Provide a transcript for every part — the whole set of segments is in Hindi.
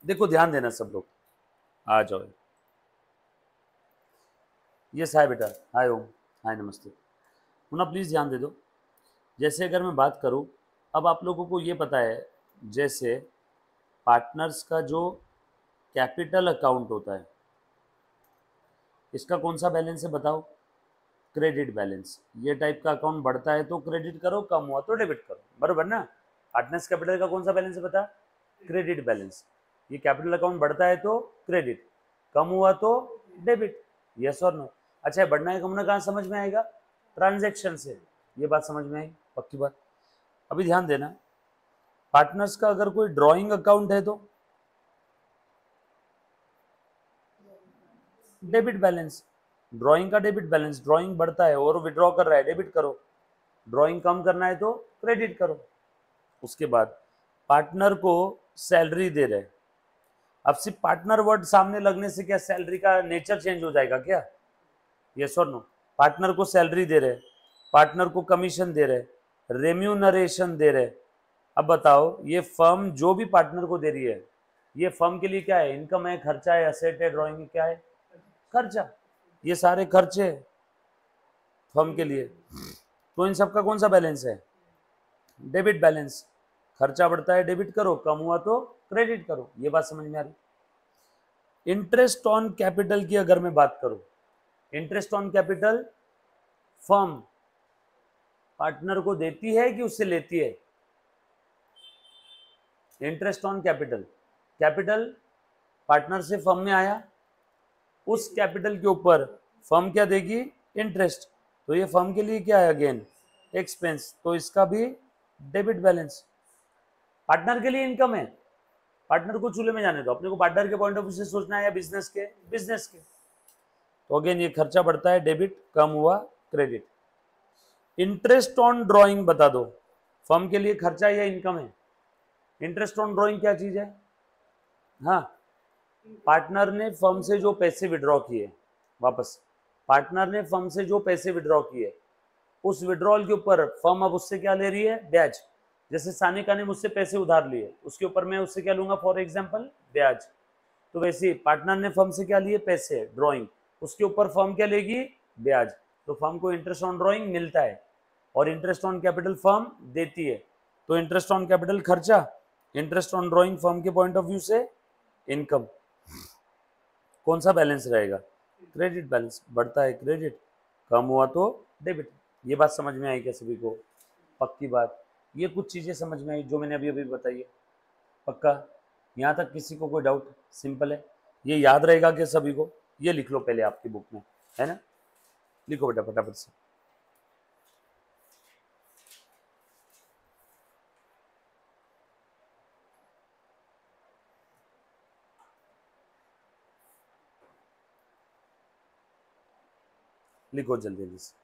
देखो ध्यान देना सब लोग, आ जाओ। यस हाय बेटा, हाय ओम, हाय नमस्ते। मुन्ना प्लीज़ ध्यान दे दो। जैसे अगर मैं बात करूं, अब आप लोगों को ये पता है, जैसे पार्टनर्स का जो कैपिटल अकाउंट होता है, इसका कौन सा बैलेंस है बताओ? Credit balance. ये टाइप का अकाउंट बढ़ता है तो क्रेडिट करो, कम हुआ तो डेबिट करो, बराबर ना? पार्टनर्स कैपिटल का कौन सा बैलेंस है बता? Credit balance. ये कैपिटल अकाउंट बढ़ता है तो क्रेडिट, कम हुआ तो डेबिट। यस और नो? अच्छा, है बढ़ना है कमना कहाँ समझ में आएगा? ट्रांजैक्शन से। ये बात समझ में आई? पक्की बात। अभी ध्यान देना, पार्टनर्स का अगर कोई ड्राइंग अकाउंट है तो डेबिट बैलेंस, ड्राइंग का डेबिट बैलेंस। ड्राइंग बढ़ता है और विड्रॉ कर रहा है, डेबिट करो। ड्राइंग कम करना है तो क्रेडिट करो। उसके बाद पार्टनर को सैलरी दे रहे, अब सिर्फ पार्टनर वर्ड सामने लगने से क्या सैलरी का नेचर चेंज हो जाएगा क्या? यस और नो? पार्टनर को सैलरी दे रहे, पार्टनर को कमीशन दे रहे, रेम्यूनरेशन दे रहे। अब बताओ, ये फर्म जो भी पार्टनर को दे रही है, ये फर्म के लिए क्या है? इनकम है, खर्चा है, असेट है? ड्राइंग में क्या है? खर्चा। ये सारे खर्चे फर्म के लिए, तो इन सबका कौन सा बैलेंस है? Debit balance. खर्चा बढ़ता है, डेबिट करो, कम हुआ तो क्रेडिट करो। ये बात समझ में आ रही? इंटरेस्ट ऑन कैपिटल की अगर मैं बात करूं, interest on capital firm partner को देती है कि उससे लेती है? Interest on capital, capital partner से फर्म में आया, उस कैपिटल के ऊपर फर्म क्या देगी? इंटरेस्ट। तो ये फर्म के लिए क्या है? अगेन एक्सपेंस, तो इसका भी डेबिट बैलेंस। पार्टनर के लिए इनकम है, पार्टनर को चूल्हे में जाने दो, अपने को पार्टनर के पॉइंट ऑफ व्यू से सोचना है या बिजनेस के? बिजनेस के। तो अगेन ये खर्चा बढ़ता है, डेबिट, कम हुआ क्रेडिट। इंटरेस्ट ऑन ड्राइंग बता दो, फर्म के लिए खर्चा या इनकम है? इंटरेस्ट ऑन ड्राइंग क्या चीज है? हाँ, पार्टनर ने फर्म से जो पैसे विड्रॉ किए वापस, पार्टनर ने फर्म से जो पैसे विड्रॉ किए, उस विड्रॉल के ऊपर फर्म अब उससे क्या ले रही है? ब्याज। जैसे सानिका ने मुझसे पैसे उधार लिए, उसके ऊपर मैं उससे क्या लूंगा? फॉर एग्जांपल ब्याज। तो वैसे ही पार्टनर ने फर्म से क्या लिए? पैसे, ड्राइंग, उसके ऊपर फर्म क्या लेगी? ब्याज। तो फर्म को इंटरेस्ट ऑन ड्राइंग मिलता है और इंटरेस्ट ऑन कैपिटल फर्म देती है। तो इंटरेस्ट ऑन कैपिटल खर्चा, इंटरेस्ट ऑन ड्राइंग फर्म के पॉइंट ऑफ व्यू से इनकम। कौन सा बैलेंस रहेगा? Credit balance. बढ़ता है क्रेडिट, कम हुआ तो डेबिट। ये बात समझ में आई क्या सभी को? पक्की बात। ये कुछ चीज़ें समझ में आई जो मैंने अभी अभी बताई है? पक्का? यहाँ तक किसी को कोई डाउट? सिंपल है, ये याद रहेगा क्या सभी को? ये लिख लो पहले आपकी बुक में, है ना? लिखो बेटा फटाफट से। लिखो जल्दी जल्दी से।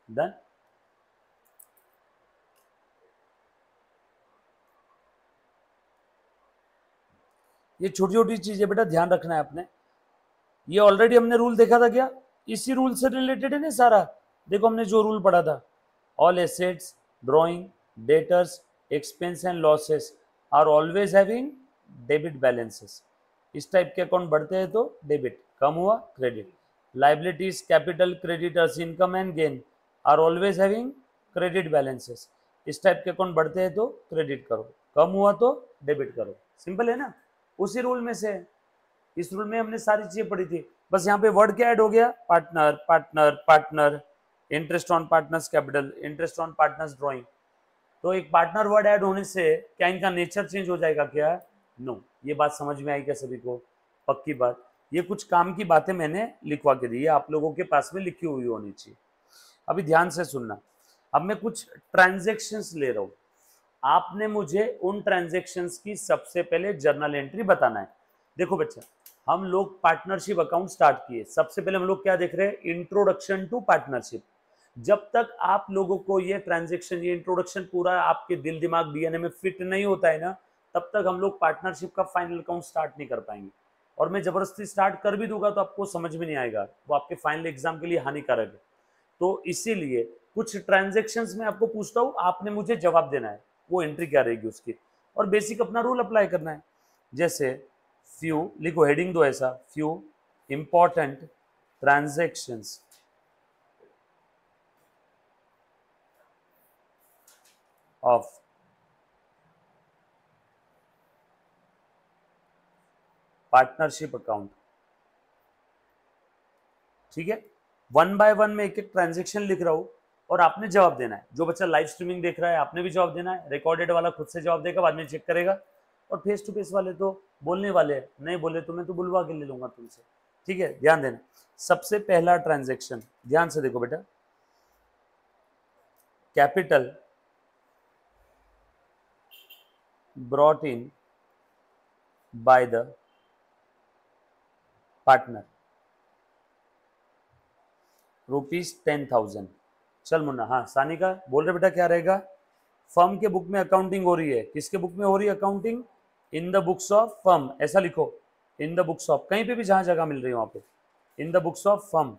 डन? ये छोटी छोटी चीजें बेटा ध्यान रखना है आपने। ये ऑलरेडी हमने रूल देखा था क्या? इसी रूल से रिलेटेड है ना सारा। देखो हमने जो रूल पढ़ा था, all assets, drawing, debtors, expense and losses are always having debit balances. इस टाइप के अकाउंट बढ़ते हैं तो डेबिट, कम हुआ credit. Liabilities, capital, creditors, income and gain are always having credit balances. इस टाइप के अकाउंट बढ़ते हैं तो क्रेडिट करो, कम हुआ तो डेबिट करो। सिंपल है ना? उसी रूल में से है। इस रूल में हमने सारी चीजें पढ़ी थी, बस यहाँ पे वर्ड क्या ऐड हो गया? Partner, partner, partner. Interest on partners capital, interest on partners drawing. तो एक पार्टनर वर्ड ऐड होने से क्या इनका नेचर चेंज हो जाएगा क्या? नो। ये बात समझ में आई क्या सभी को? पक्की बात। ये कुछ काम की बातें मैंने लिखवा के दी है, आप लोगों के पास में लिखी हुई होनी चाहिए। अभी ध्यान से सुनना। अब मैं कुछ ट्रांजैक्शंस ले रहा हूं, आपने मुझे उन ट्रांजैक्शंस की सबसे पहले जर्नल एंट्री बताना है। देखो बच्चा, हम लोग पार्टनरशिप अकाउंट स्टार्ट किए, सबसे पहले हम लोग क्या देख रहे हैं? Introduction to partnership. जब तक आप लोगों को ये ट्रांजैक्शन, ये इंट्रोडक्शन पूरा आपके दिल दिमाग डीएनए में फिट नहीं होता है ना, तब तक हम लोग पार्टनरशिप का फाइनल अकाउंट स्टार्ट नहीं कर पाएंगे। और मैं जबरदस्ती स्टार्ट कर भी दूंगा तो आपको समझ में नहीं आएगा, वो आपके फाइनल एग्जाम के लिए हानिकारक है। तो इसीलिए कुछ ट्रांजैक्शंस में आपको पूछता हूं, आपने मुझे जवाब देना है वो एंट्री क्या रहेगी उसकी, और बेसिक अपना रूल अप्लाई करना है। जैसे फ्यू लिखो, हेडिंग दो ऐसा, few important transactions of partnership account. ठीक है, वन बाय वन में एक एक ट्रांजैक्शन लिख रहा हूं और आपने जवाब देना है। जो बच्चा लाइव स्ट्रीमिंग देख रहा है आपने भी जवाब देना है, रिकॉर्डेड वाला खुद से जवाब देगा, बाद में चेक करेगा, और फेस टू फेस वाले तो बोलने वाले हैं, नहीं बोले तो मैं तो बुलवा के ले लूंगा तुमसे। ठीक है, ध्यान देना। सबसे पहला ट्रांजैक्शन, ध्यान से देखो बेटा, capital brought in by the partner ₹10,000। चल मुन्ना, हाँ सानिका बोल रहे बेटा क्या रहेगा? फर्म के बुक में अकाउंटिंग हो रही है, किसके बुक में हो रही है accounting? In the books of firm, ऐसा लिखो, इन द बुक्स ऑफ, कहीं पे भी जहां जगह मिल रही है वहां पे, in the books of firm.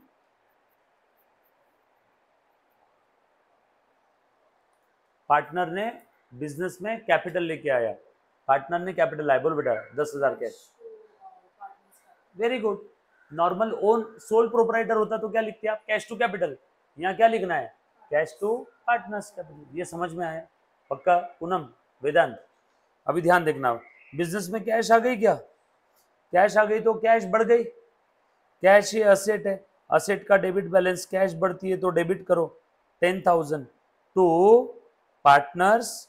Partner ने बिजनेस में कैपिटल लेके आया, पार्टनर ने कैपिटल लाया, बोल बेटा 10,000 cash. Very good. Normal own sole proprietor होता तो क्या लिखते आप? Cash to capital. यहाँ क्या लिखना है? Cash to partners capital. ये समझ में आया? पक्का? पूनम, वेदांत, अभी ध्यान देखना, बिजनेस में कैश आ गई क्या? कैश आ गई तो कैश बढ़ गई, कैश ये असेट है, असेट का डेबिट बैलेंस, कैश बढ़ती है तो डेबिट करो 10,000 टू पार्टनर्स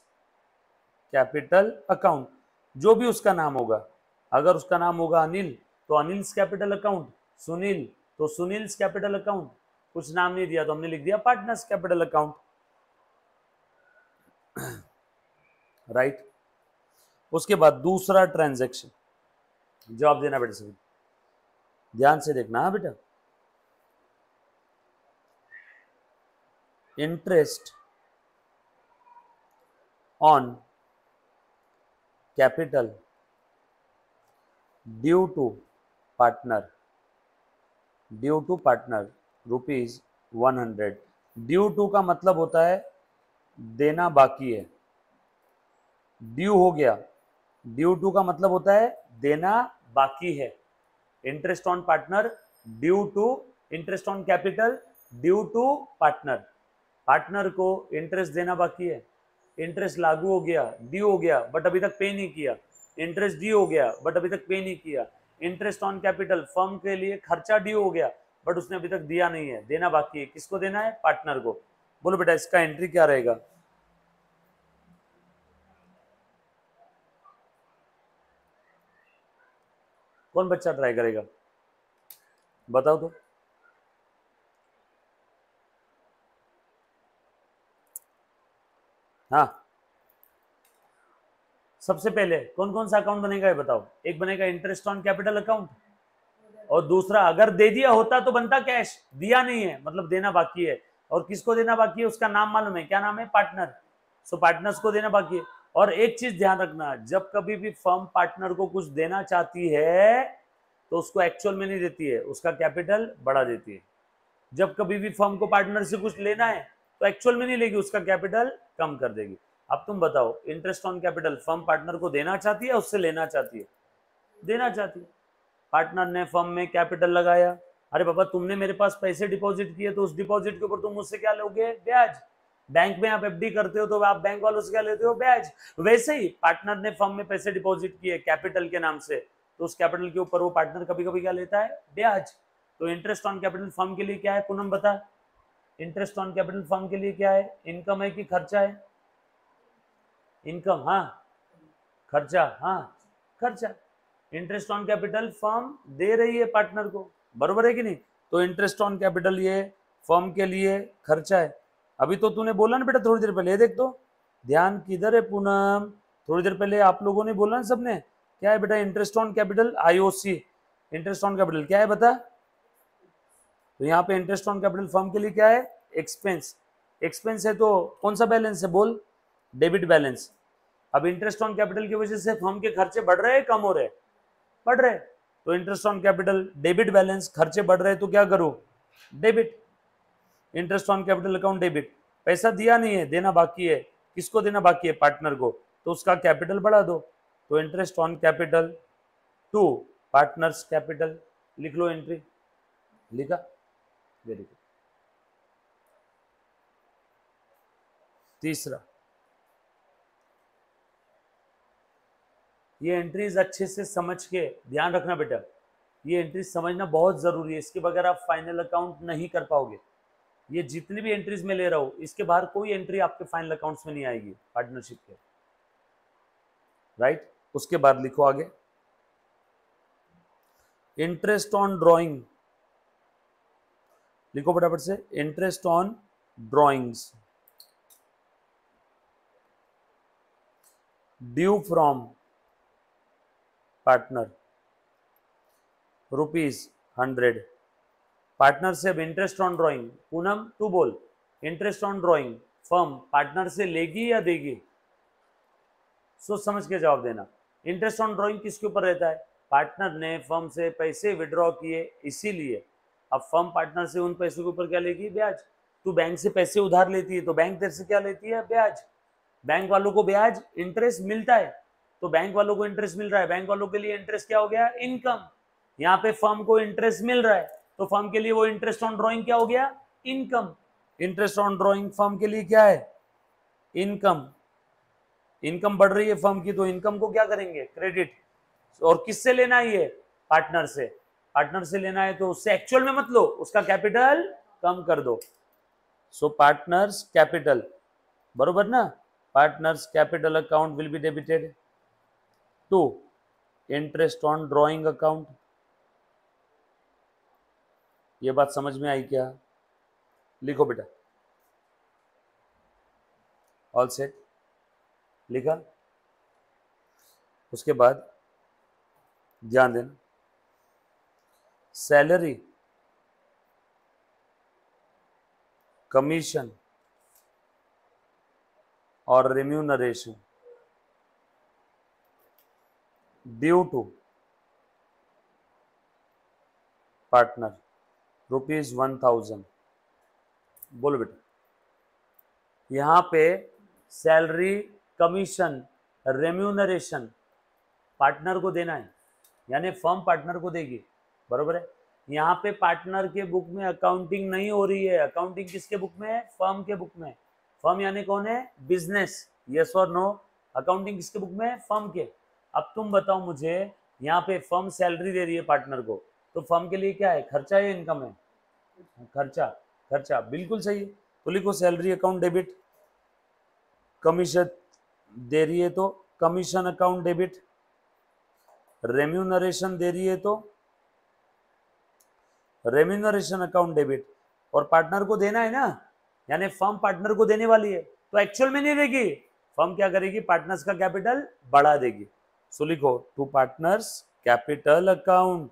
कैपिटल अकाउंट, जो भी उसका नाम होगा। अगर उसका नाम होगा अनिल तो अनिल्स कैपिटल अकाउंट, सुनील तो सुनील्स कैपिटल अकाउंट, कुछ नाम नहीं दिया तो हमने लिख दिया पार्टनर्स कैपिटल अकाउंट। राइट। उसके बाद दूसरा ट्रांजैक्शन, जवाब देना बेटा सभी, ध्यान से देखना। हाँ बेटा, interest on capital due to partner, due to partner ₹100। Due to का मतलब होता है देना बाकी है, ड्यू हो गया, ड्यू टू का मतलब होता है देना बाकी है। Interest on partner due to, interest on capital due to partner, partner को इंटरेस्ट देना बाकी है, इंटरेस्ट लागू हो गया, ड्यू हो गया बट अभी तक पे नहीं किया, इंटरेस्ट ड्यू हो गया बट अभी तक पे नहीं किया। इंटरेस्ट ऑन कैपिटल, फर्म के लिए खर्चा ड्यू हो गया बट उसने अभी तक दिया नहीं है, देना बाकी है। किसको देना है? पार्टनर को। बोलो बेटा इसका एंट्री क्या रहेगा? कौन बच्चा ट्राई करेगा, बताओ तो। हाँ, सबसे पहले कौन कौन सा अकाउंट बनेगा ये बताओ। एक बनेगा इंटरेस्ट ऑन कैपिटल अकाउंट, और दूसरा अगर दे दिया होता तो बनता कैश, दिया नहीं है मतलब देना बाकी है। और किसको देना बाकी है? उसका नाम मालूम है, क्या नाम है? पार्टनर। सो पार्टनर्स को देना बाकी है। और एक चीज ध्यान रखना, जब कभी भी फर्म पार्टनर को कुछ देना चाहती है तो उसको एक्चुअल में नहीं देती है, उसका कैपिटल बढ़ा देती है। जब कभी भी फर्म को पार्टनर से कुछ लेना है तो एक्चुअल में नहीं लेगी, उसका कैपिटल कम कर देगी। अब तुम बताओ, interest on capital firm partner को देना चाहती है, उससे लेना चाहती है? देना चाहती है। पार्टनर ने फर्म में कैपिटल लगाया, अरे बाबा तुमने मेरे पास पैसे डिपॉजिट किए तो उस डिपॉजिट के ऊपर तुम मुझसे क्या लोगे? ब्याज। बैंक में आप एफडी करते हो तो आप बैंक वालों से क्या लेते हो? ब्याज। वैसे ही पार्टनर ने फर्म में पैसे डिपॉजिट किए कैपिटल के नाम से, तो उस कैपिटल के ऊपर वो पार्टनर कभी कभी क्या लेता है? ब्याज। तो इंटरेस्ट ऑन कैपिटल फर्म के लिए क्या है? पूनम बता। इंटरेस्ट ऑन कैपिटल फर्म के लिए क्या है, इनकम है कि खर्चा है, इनकम, हाँ खर्चा, हाँ खर्चा। इंटरेस्ट ऑन कैपिटल फर्म दे रही है पार्टनर को, बरोबर है कि नहीं, तो इंटरेस्ट ऑन कैपिटल ये फर्म के लिए खर्चा है। अभी तो तूने बोला ना बेटा थोड़ी देर पहले, ये देख तो ध्यान किधर है पूनम, थोड़ी देर पहले आप लोगों ने बोला ना सबने, क्या है बेटा interest on capital, IOC interest on capital क्या है बता, तो यहाँ पे इंटरेस्ट ऑन कैपिटल फर्म के लिए क्या है, एक्सपेंस, एक्सपेंस है तो कौन सा बैलेंस है बोल, डेबिट बैलेंस। अब इंटरेस्ट ऑन कैपिटल की वजह से फर्म के खर्चे बढ़ रहे हैं कम हो रहे, बढ़ रहे, तो interest on capital debit balance, खर्चे बढ़ रहे तो क्या करूं, debit, interest on capital account debit, पैसा दिया नहीं है, देना बाकी है, किसको देना बाकी है, पार्टनर को, तो उसका कैपिटल बढ़ा दो, तो interest on capital to partners capital, लिख लो एंट्री, लिखा, वेरी गुड। तीसरा, ये एंट्रीज अच्छे से समझ के ध्यान रखना बेटा, ये एंट्रीज समझना बहुत जरूरी है, इसके बगैर आप फाइनल अकाउंट नहीं कर पाओगे। ये जितनी भी एंट्रीज में ले रहा हूं, इसके बाहर कोई एंट्री आपके फाइनल अकाउंट्स में नहीं आएगी पार्टनरशिप के, राइट। उसके बाद लिखो आगे, इंटरेस्ट ऑन ड्रॉइंग, लिखो फटाफट से, interest on drawings due from partner ₹100, partner से अब इंटरेस्ट ऑन ड्रॉइंग, पूनम तू बोल, interest on drawing firm partner से लेगी या देगी, सोच समझ के जवाब देना। इंटरेस्ट ऑन ड्रॉइंग किसके ऊपर रहता है, पार्टनर ने फर्म से पैसे विड्रॉ किए इसीलिए, अब फर्म पार्टनर से उन पैसों के ऊपर क्या लेगी, ब्याज। तू बैंक से पैसे उधार लेती है तो बैंक तेरे से क्या लेती है, ब्याज। बैंक वालों को ब्याज इंटरेस्ट मिलता है, तो बैंक वालों को इंटरेस्ट मिल रहा है, बैंक वालों के लिए इंटरेस्ट क्या हो गया, इनकम। यहाँ पे फर्म को इंटरेस्ट मिल रहा है तो फर्म के लिए वो इंटरेस्ट ऑन ड्रॉइंग क्या हो गया, income. Interest on drawing firm के लिए क्या है, इनकम। इनकम बढ़ रही है फर्म की तो इनकम को क्या करेंगे, क्रेडिट। और किससे लेना है ये, पार्टनर से, पार्टनर से लेना है तो उससे एक्चुअल में मत लो, उसका कैपिटल कम कर दो। सो पार्टनर्स कैपिटल, बरोबर ना, partners capital account will be debited to interest on drawing account. ये बात समझ में आई क्या, लिखो बेटा, ऑल सेट, लिखा। उसके बाद ध्यान देना, सैलरी, कमीशन और रेम्यूनरेशन ड्यू टू पार्टनर ₹1000। बोलो बेटा, यहां पे सैलरी, कमीशन, रेम्यूनरेशन पार्टनर को देना है, यानी फर्म पार्टनर को देगी, बरोबर है। यहाँ पे पार्टनर के बुक में अकाउंटिंग नहीं हो रही है, अकाउंटिंग किसके बुक में है, फर्म के बुक में। फर्म यानी कौन है, बिजनेस, यस और नो, अकाउंटिंग किसके बुक में है, फर्म के। अब तुम बताओ मुझे, यहाँ पे फर्म सैलरी दे रही है पार्टनर को, तो फर्म के लिए क्या है, खर्चा या इनकम है, खर्चा, खर्चा, बिल्कुल सही है। तो लिखो सैलरी अकाउंट डेबिट, कमीशन दे रही है तो कमीशन अकाउंट डेबिट, रेम्यूनरेशन दे रही है तो रेम्यूनरेशन अकाउंट डेबिट, और पार्टनर को देना है ना, यानी फर्म पार्टनर को देने वाली है तो एक्चुअल में नहीं देगी, फर्म क्या करेगी, पार्टनर्स का कैपिटल बढ़ा देगी। सो लिखो to partners capital account,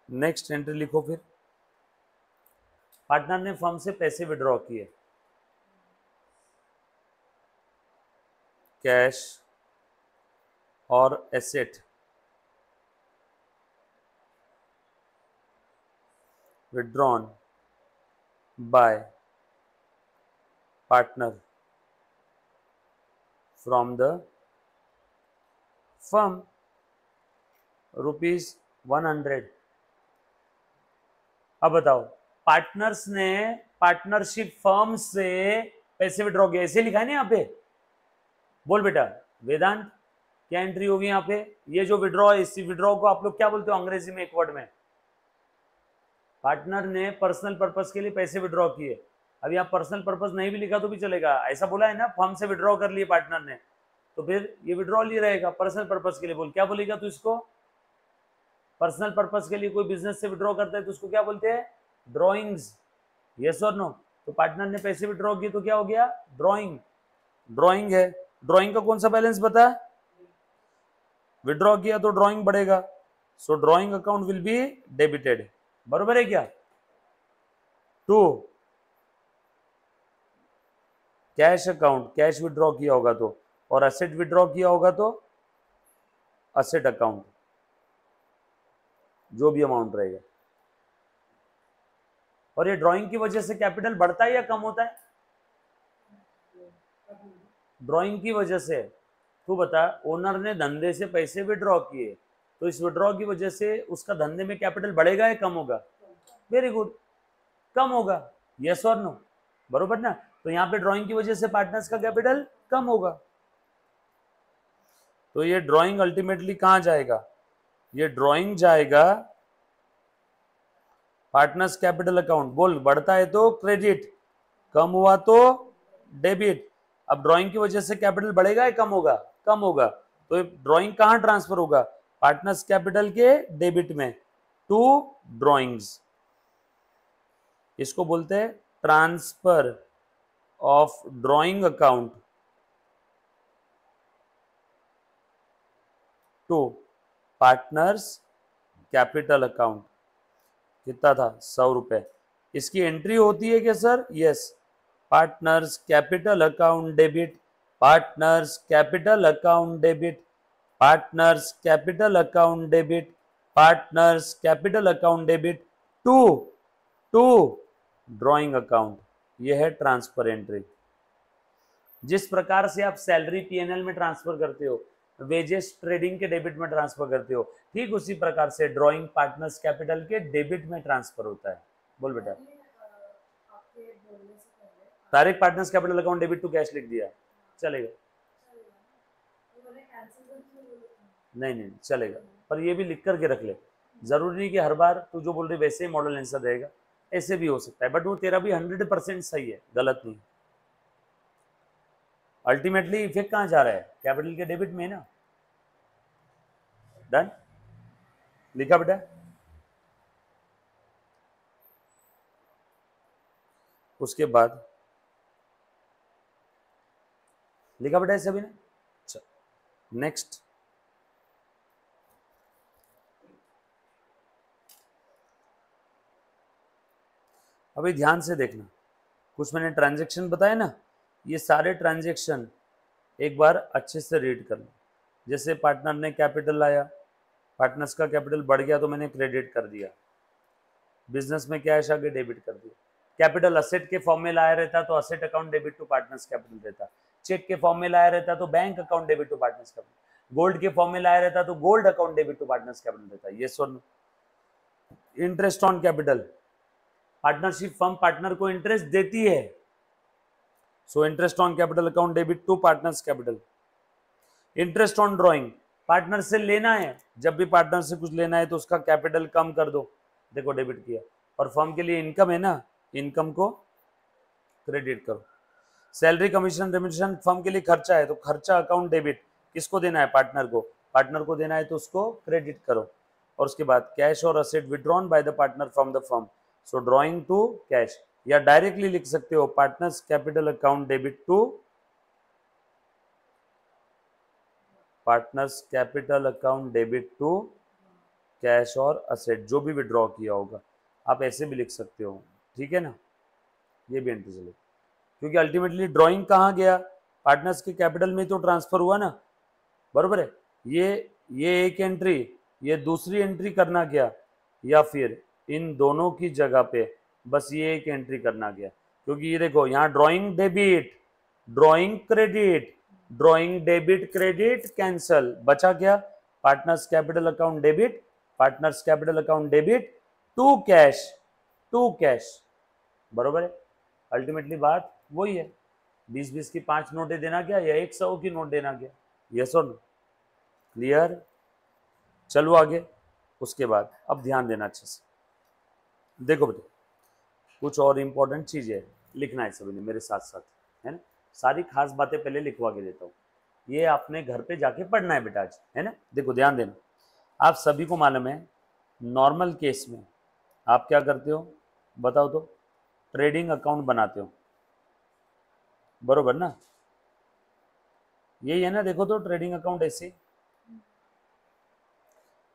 next entry लिखो, फिर पार्टनर ने फर्म से पैसे विड्रॉ किए, कैश और asset withdrawn by partner from the firm ₹100। अब बताओ, पार्टनर्स ने पार्टनरशिप फर्म से पैसे विड्रॉ किए, ऐसे लिखा है ना यहाँ पे, बोल बेटा वेदांत क्या एंट्री होगी यहाँ पे, ये जो विड्रॉ है इसी विड्रॉ को आप लोग क्या बोलते हो अंग्रेजी में, एक वर्ड में, पार्टनर ने पर्सनल पर्पस के लिए पैसे विड्रॉ किए। अब यहाँ पर्सनल पर्पस नहीं भी लिखा तो भी चलेगा, ऐसा बोला है ना फर्म से विड्रॉ कर लिए पार्टनर ने, तो फिर ये विड्रॉल ही रहेगा पर्सनल पर्पस के लिए। बोल क्या बोलेगा तू इसको, पर्सनल पर्पस के लिए कोई बिजनेस से विड्रॉ करता है तो उसको क्या बोलते हैं, ड्रॉइंग्स, यस और नो। तो पार्टनर ने पैसे विड्रॉ किए तो क्या हो गया, ड्रॉइंग, ड्रॉइंग है। ड्रॉइंग का कौन सा बैलेंस बता, विड्रॉ किया तो ड्रॉइंग बढ़ेगा, so drawing account will be debited, बरोबर है क्या। 2 कैश अकाउंट, कैश विड्रॉ किया होगा तो, और असेट विड्रॉ किया होगा तो असेट अकाउंट, जो भी अमाउंट रहेगा। और ये ड्राइंग की वजह से कैपिटल बढ़ता है या कम होता है, ड्राइंग की वजह से। तू बता, ओनर ने धंधे से पैसे विड्रॉ किए तो इस विड्रॉ की वजह से उसका धंधे में कैपिटल बढ़ेगा या कम होगा, वेरी गुड, कम होगा, यस और नो, बरोबर ना। तो यहाँ पे ड्राइंग की वजह से पार्टनर्स का कैपिटल कम होगा। तो ये ड्राइंग अल्टीमेटली कहां जाएगा, ये ड्राइंग जाएगा पार्टनर्स कैपिटल अकाउंट। बोल, बढ़ता है तो क्रेडिट, कम हुआ तो डेबिट। अब ड्राइंग की वजह से कैपिटल बढ़ेगा या कम होगा, कम होगा, तो ड्राइंग कहां ट्रांसफर होगा, पार्टनर्स कैपिटल के डेबिट में, टू ड्राइंग्स। इसको बोलते हैं transfer of drawing account to partners capital account. कितना था, 100 रुपए। इसकी एंट्री होती है क्या sir, yes, partners capital account debit, partners capital account debit, partners capital account debit, partners capital account debit to to drawing account. यह है ट्रांसफर एंट्री। जिस प्रकार से आप सैलरी पीएनएल में ट्रांसफर करते हो, वेजेस ट्रेडिंग के डेबिट में ट्रांसफर करते हो, ठीक उसी प्रकार से ड्राइंग पार्टनर्स कैपिटल के डेबिट में ट्रांसफर होता है। बोल बेटा, direct partners capital account debit to cash लिख दिया, चलेगा, नहीं नहीं चलेगा, पर ये भी लिख करके रख ले। जरूरी नहीं कि हर बार तू जो बोल रही वैसे ही मॉडल आंसर रहेगा, ऐसे भी हो सकता है, बट वो तेरा भी 100% सही है, गलत नहीं। अल्टीमेटली इफेक्ट कहां जा रहा है, कैपिटल के डेबिट में ना। डन, लिखा बेटा। उसके बाद लिखा बेटा सभी ने, नेक्स्ट। अभी ध्यान से देखना, कुछ मैंने ट्रांजैक्शन बताए ना, ये सारे ट्रांजैक्शन एक बार अच्छे से रीड कर लो। जैसे पार्टनर ने कैपिटल लाया, पार्टनर्स का कैपिटल बढ़ गया तो मैंने क्रेडिट कर दिया, बिजनेस में कैश आगे डेबिट कर दिया। कैपिटल असेट के फॉर्म में लाया रहता तो asset account debit to partners capital रहता, चेक के फॉर्म में लाया रहता तो bank account debit to partners capital, gold के फॉर्म में लाया रहता तो gold account debit to partners capital रहता। ये सुन, interest on capital, partnership firm partner को इंटरेस्ट देती है, so interest on capital account debit to partners capital. Interest on drawing, partner से लेना है, जब भी पार्टनर से कुछ लेना है तो उसका कैपिटल कम कर दो, देखो डेबिट किया। और फर्म के लिए इनकम है ना, इनकम को क्रेडिट करो। सैलरी कमीशन रेम्युनरेशन फर्म के लिए खर्चा है तो खर्चा अकाउंट डेबिट, किसको देना है, पार्टनर को, पार्टनर को देना है तो उसको क्रेडिट करो। और उसके बाद कैश और asset withdrawn by the partner from the firm, so drawing to cash, या डायरेक्टली लिख सकते हो partners capital account debit to partners capital account debit to cash और असेट, जो भी विड्रॉ किया होगा आप ऐसे भी लिख सकते हो, ठीक है ना। ये भी एंट्री चलेगी, क्योंकि अल्टीमेटली ड्राइंग कहाँ गया, पार्टनर्स के कैपिटल में तो ट्रांसफर हुआ ना, बरोबर है। ये एक एंट्री, ये दूसरी एंट्री करना गया, या फिर इन दोनों की जगह पे बस ये एक एंट्री करना गया, क्योंकि ये देखो यहाँ drawing debit, drawing credit, drawing debit credit cancel, बचा क्या, partners capital account debit, partners capital account debit to cash, बरोबर है। अल्टीमेटली बात वही है, 20-20 की 5 नोटें देना क्या या 100 की नोट देना क्या, यस और नो। क्लियर? चलो आगे। उसके बाद अब ध्यान देना अच्छे से, देखो बेटे कुछ और इंपॉर्टेंट चीजें लिखना है सभी ने मेरे साथ साथ, है ना। सारी खास बातें पहले लिखवा के देता हूँ, ये आपने घर पे जाके पढ़ना है बेटा आज, है ना। देखो ध्यान देना, आप सभी को मालूम है नॉर्मल केस में आप क्या करते हो बताओ तो, ट्रेडिंग अकाउंट बनाते हो, बरोबर ना, यही है ना। देखो तो ट्रेडिंग अकाउंट ऐसे,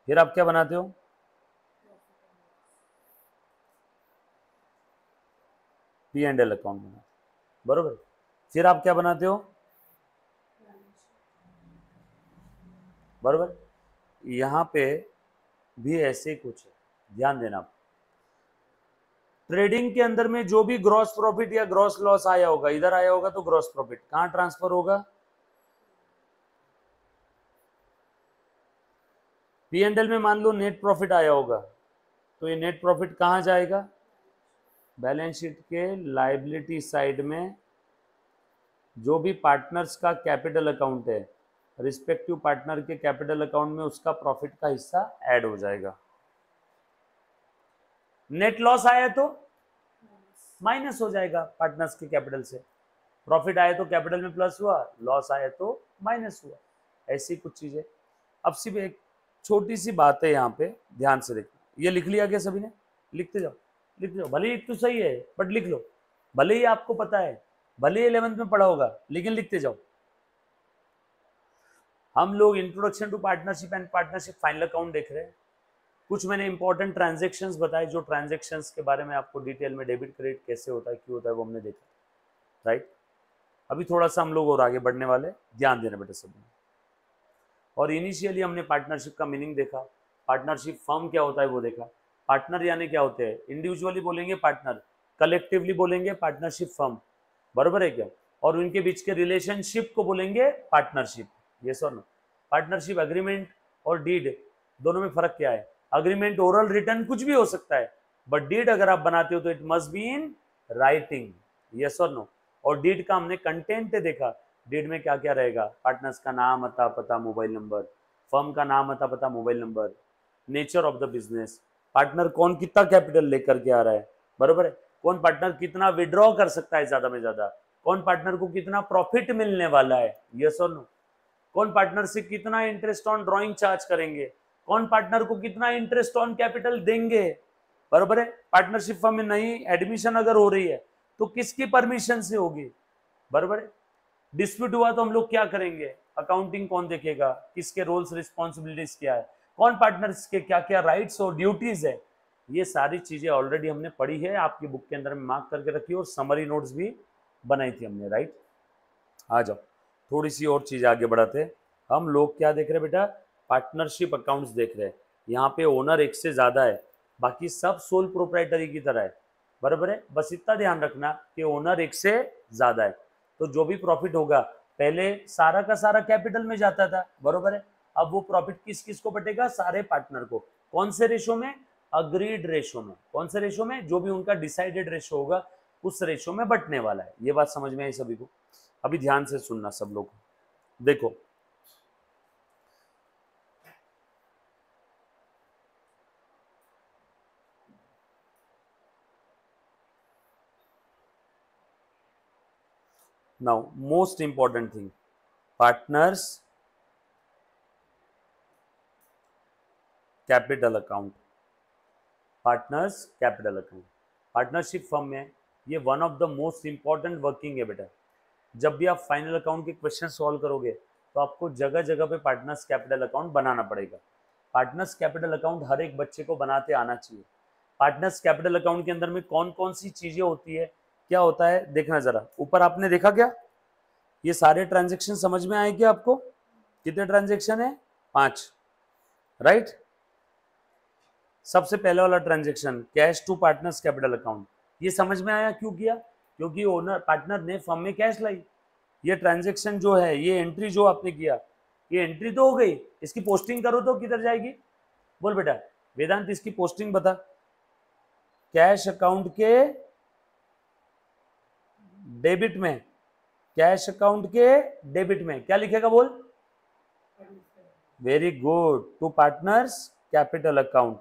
फिर आप क्या बनाते हो, P&L अकाउंट बनाते हो, बरोबर। फिर आप क्या बनाते हो, बरोबर। यहाँ पे भी ऐसे ही कुछ है, ध्यान देना आप। ट्रेडिंग के अंदर में जो भी ग्रॉस प्रॉफिट या ग्रॉस लॉस आया होगा, इधर आया होगा तो ग्रॉस प्रॉफिट कहाँ ट्रांसफर होगा, P&L में। मान लो नेट प्रॉफिट आया होगा तो ये नेट प्रॉफिट कहाँ जाएगा, बैलेंस शीट के लायबिलिटी साइड में, जो भी पार्टनर्स का कैपिटल अकाउंट है रिस्पेक्टिव पार्टनर के कैपिटल अकाउंट में उसका प्रॉफिट का हिस्सा ऐड हो जाएगा। नेट लॉस आया तो माइनस हो जाएगा पार्टनर्स के कैपिटल से, प्रॉफिट आया तो कैपिटल में प्लस हुआ, लॉस आया तो माइनस हुआ, ऐसी कुछ चीजें। अब सिर्फ एक छोटी सी बात है यहाँ पे, ध्यान से देखना। ये लिख लिया क्या सभी ने, लिखते जाओ लिखते जाओ, भले ही तो सही है बट लिख लो, भले ही आपको पता है, भले ही 11th में पढ़ा होगा लेकिन लिखते जाओ। हम लोग introduction to partnership and partnership final account देख रहे हैं। कुछ मैंने इंपॉर्टेंट ट्रांजेक्शन्स बताए, जो ट्रांजेक्शन्स के बारे में आपको डिटेल में डेबिट क्रेडिट कैसे होता है क्यों होता है वो हमने देखा, राइट। अभी थोड़ा सा हम लोग और आगे बढ़ने वाले, ध्यान देना बेटा सब। और इनिशियली हमने पार्टनरशिप का मीनिंग देखा, पार्टनरशिप फर्म क्या होता है वो देखा, पार्टनर यानी क्या होते हैं, इंडिविजुअली बोलेंगे पार्टनर, कलेक्टिवली बोलेंगे पार्टनरशिप फर्म, बराबर है क्या, और उनके बीच के रिलेशनशिप को बोलेंगे पार्टनरशिप, ये सर नो। पार्टनरशिप एग्रीमेंट और डीड दोनों में फर्क क्या है, अग्रीमेंट ओरल रिटर्न कुछ भी हो सकता है, बट डीड अगर आप बनाते हो तो it must be in writing, yes और नो। और डीड का हमने कंटेंट देखा, डीड में क्या क्या रहेगा, पार्टनर्स का नाम अता पता मोबाइल नंबर, फर्म का नाम अता पता mobile number, nature of the business, partner कौन कितना कैपिटल लेकर के आ रहा है, बरोबर है, कौन पार्टनर कितना विड्रॉ कर सकता है ज्यादा में ज्यादा, कौन पार्टनर को कितना प्रॉफिट मिलने वाला है, यस और नो, कौन पार्टनर से कितना इंटरेस्ट ऑन ड्रॉइंग चार्ज करेंगे, कौन पार्टनर को कितना इंटरेस्ट ऑन कैपिटल देंगे, बरोबर है। पार्टनरशिप फर्म में नई एडमिशन अगर हो रही है तो किसकी परमिशन से होगी, बरोबर है। डिस्प्यूट हुआ तो हम लोग क्या करेंगे, अकाउंटिंग कौन देखेगा, किसके रोल्स रिस्पॉन्सिबिलिटीज क्या है, कौन पार्टनर्स के क्या क्या राइट्स और ड्यूटीज है, ये सारी चीजें ऑलरेडी हमने पढ़ी है, आपकी बुक के अंदर में मार्क करके रखी और समरी नोट्स भी बनाई थी हमने, राइट। आ जाओ थोड़ी सी और चीज आगे बढ़ाते हैं। हम लोग क्या देख रहे हैं बेटा, पार्टनरशिप अकाउंट्स देख रहे हैं। यहाँ पे ओनर एक से ज्यादा है, बाकी सब सोल प्रोप्राइटरी की तरह है, बराबर है। बस इतना ध्यान रखना कि ओनर एक से ज्यादा है तो जो भी प्रॉफिट होगा पहले सारा का सारा कैपिटल में जाता था, बरोबर है। अब वो प्रॉफिट किस किस को बटेगा, सारे पार्टनर को, कौन से रेशो में, अग्रीड रेशो में, कौन से रेशो में, जो भी उनका डिसाइडेड रेशो होगा उस रेशो में बटने वाला है। ये बात समझ में आई सभी को, अभी ध्यान से सुनना सब लोग, देखो now most important thing, partners capital account, partners capital account partnership firm में ये one of the most important working है बेटा। जब भी आप फाइनल अकाउंट के क्वेश्चन सॉल्व करोगे तो आपको जगह जगह पे पार्टनर्स कैपिटल अकाउंट बनाना पड़ेगा। पार्टनर्स कैपिटल अकाउंट हर एक बच्चे को बनाते आना चाहिए। पार्टनर्स कैपिटल अकाउंट के अंदर में कौन कौन सी चीजें होती है, क्या होता है, देखना जरा। ऊपर आपने देखा क्या, ये सारे ट्रांजेक्शन समझ में आए क्या आपको, कितने ट्रांजेक्शन है, 5, राइट। सबसे पहले वाला transaction cash to partners capital account, ये समझ में आया क्यों किया, क्योंकि ओनर पार्टनर ने फर्म में कैश लाई। ये ट्रांजेक्शन जो है, ये एंट्री जो आपने किया, ये एंट्री तो हो गई, इसकी पोस्टिंग करो तो किधर जाएगी, बोल बेटा वेदांत, इसकी पोस्टिंग बता। कैश अकाउंट के डेबिट में, कैश अकाउंट के डेबिट में क्या लिखेगा बोल, very good, to partners capital account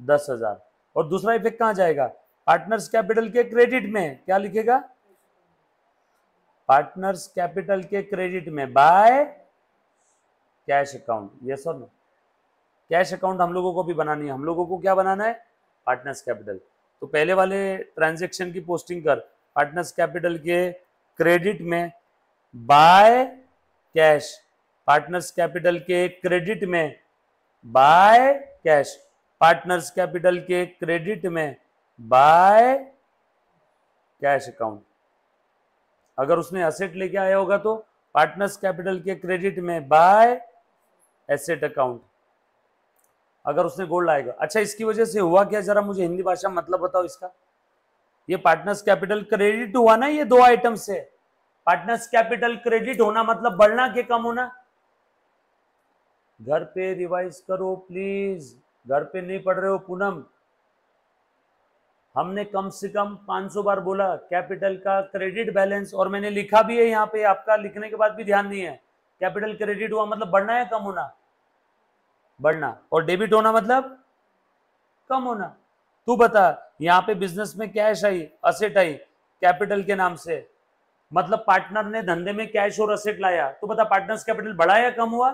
10,000। और दूसरा इफेक्ट कहां जाएगा? पार्टनर्स कैपिटल के क्रेडिट में क्या लिखेगा? पार्टनर्स कैपिटल के क्रेडिट में बाय कैश अकाउंट। यस और नो? कैश अकाउंट हम लोगों को भी बनानी है। हम लोगों को क्या बनाना है? Partners capital. तो पहले वाले ट्रांजैक्शन की पोस्टिंग कर, पार्टनर्स कैपिटल के क्रेडिट में बाय कैश, पार्टनर्स कैपिटल के क्रेडिट में बाय कैश, पार्टनर्स कैपिटल के क्रेडिट में बाय कैश अकाउंट। अगर उसने एसेट लेके आया होगा तो पार्टनर्स कैपिटल के क्रेडिट में बाय एसेट अकाउंट। अगर उसने गोल्ड लाएगा, अच्छा इसकी वजह से हुआ क्या, जरा मुझे हिंदी भाषा में मतलब बताओ इसका। ये पार्टनर्स कैपिटल क्रेडिट हुआ ना, ये दो आइटम से। पार्टनर्स कैपिटल क्रेडिट होना मतलब बढ़ना के कम होना? घर पे रिवाइज करो प्लीज, घर पे नहीं पढ़ रहे हो पूनम। हमने कम से कम 500 बार बोला कैपिटल का क्रेडिट बैलेंस, और मैंने लिखा भी है यहाँ पे, आपका लिखने के बाद भी ध्यान नहीं है। कैपिटल क्रेडिट हुआ मतलब बढ़ना या कम होना? बढ़ना। और डेबिट होना मतलब कम होना। तू बता, यहाँ पे बिजनेस में cash I, asset I capital के नाम से, मतलब पार्टनर ने धंधे में कैश और असेट लाया, तो बता पार्टनर्स कैपिटल बढ़ा या कम हुआ?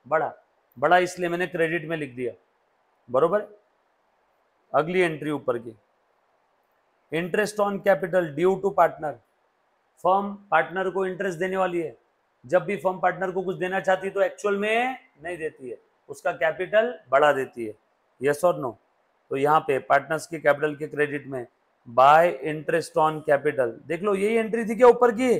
बढ़ा। बढ़ा इसलिए मैंने क्रेडिट में लिख दिया, बरोबर। अगली एंट्री ऊपर की, interest on capital due to partner. Firm partner को इंटरेस्ट देने वाली है। जब भी फर्म पार्टनर को कुछ देना चाहती है तो एक्चुअल में नहीं देती है, उसका कैपिटल बढ़ा देती है। यस और नो? तो यहाँ पे पार्टनर्स के कैपिटल के क्रेडिट में बाय इंटरेस्ट ऑन कैपिटल। देख लो यही एंट्री थी क्या ऊपर की?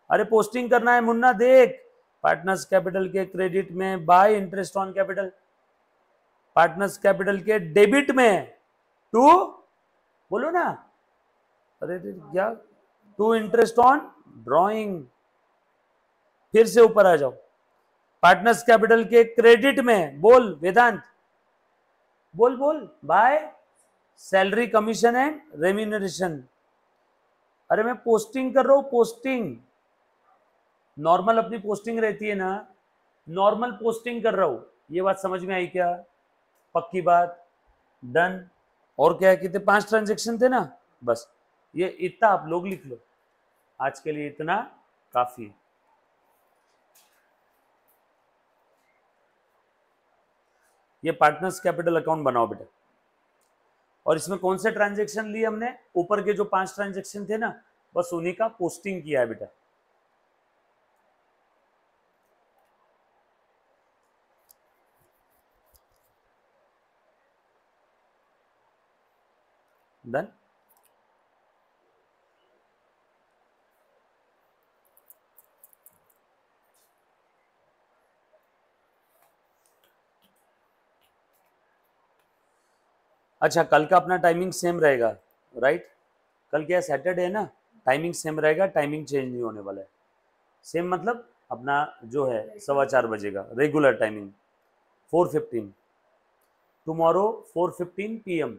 अरे पोस्टिंग करना है मुन्ना, देख। पार्टनर्स कैपिटल के क्रेडिट में bye interest on capital, partners capital के डेबिट में टू, बोलो ना, अरे क्या, टू इंटरेस्ट ऑन ड्रॉइंग। फिर से ऊपर आ जाओ, पार्टनर्स कैपिटल के क्रेडिट में, बोल वेदांत, बोल बोल, by salary commission and remuneration. अरे मैं पोस्टिंग कर रहा हूं, पोस्टिंग नॉर्मल अपनी पोस्टिंग रहती है ना, नॉर्मल पोस्टिंग कर रहा हूं। ये बात समझ में आई क्या? पक्की बात, डन। और क्या है, कितने 5 ट्रांजेक्शन थे ना, बस ये इतना आप लोग लिख लो, आज के लिए इतना काफी है। ये पार्टनर्स कैपिटल अकाउंट बनाओ बेटा। और इसमें कौन से ट्रांजेक्शन लिए हमने? ऊपर के जो 5 ट्रांजेक्शन थे ना, बस उन्हीं का पोस्टिंग किया है बेटा। डन। अच्छा कल का अपना टाइमिंग सेम रहेगा, राइट? कल क्या सैटरडे है ना, टाइमिंग सेम रहेगा, टाइमिंग चेंज नहीं होने वाला है। सेम मतलब अपना जो है 4:15 बजे का रेगुलर टाइमिंग 4:15, टुमारो 4:15 PM।